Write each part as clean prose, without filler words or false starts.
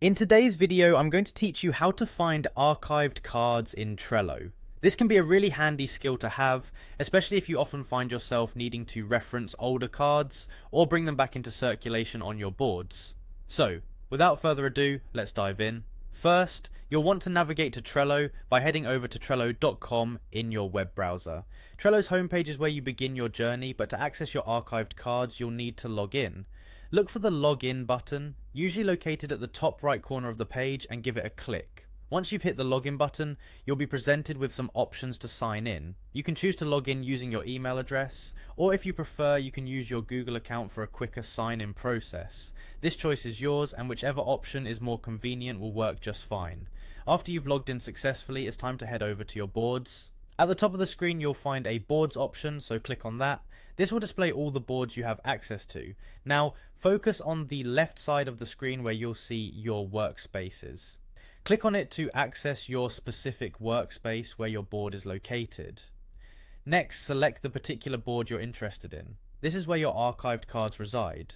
In today's video, I'm going to teach you how to find archived cards in Trello. This can be a really handy skill to have, especially if you often find yourself needing to reference older cards or bring them back into circulation on your boards. So, without further ado, let's dive in. First, you'll want to navigate to Trello by heading over to trello.com in your web browser. Trello's homepage is where you begin your journey, but to access your archived cards, you'll need to log in. Look for the login button, usually located at the top right corner of the page, and give it a click. Once you've hit the login button, you'll be presented with some options to sign in. You can choose to log in using your email address, or if you prefer, you can use your Google account for a quicker sign-in process. This choice is yours, and whichever option is more convenient will work just fine. After you've logged in successfully, it's time to head over to your boards. At the top of the screen, you'll find a boards option, so click on that. This will display all the boards you have access to. Now, focus on the left side of the screen where you'll see your workspaces. Click on it to access your specific workspace where your board is located. Next, select the particular board you're interested in. This is where your archived cards reside.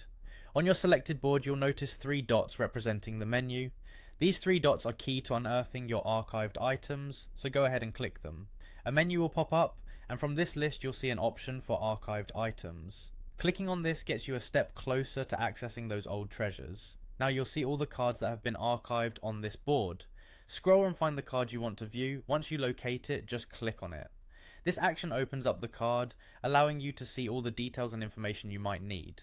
On your selected board, you'll notice 3 dots representing the menu. These 3 dots are key to unearthing your archived items, so go ahead and click them. A menu will pop up, and from this list you'll see an option for archived items. Clicking on this gets you a step closer to accessing those old treasures. Now you'll see all the cards that have been archived on this board. Scroll and find the card you want to view. Once you locate it, just click on it. This action opens up the card, allowing you to see all the details and information you might need.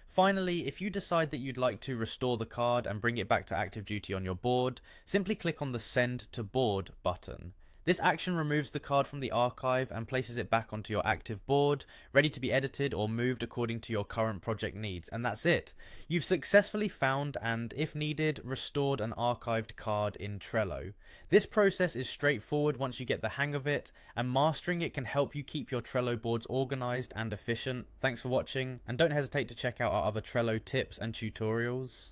Finally, if you decide that you'd like to restore the card and bring it back to active duty on your board, simply click on the Send to Board button. This action removes the card from the archive and places it back onto your active board, ready to be edited or moved according to your current project needs, and that's it. You've successfully found and, if needed, restored an archived card in Trello. This process is straightforward once you get the hang of it, and mastering it can help you keep your Trello boards organized and efficient. Thanks for watching, and don't hesitate to check out our other Trello tips and tutorials.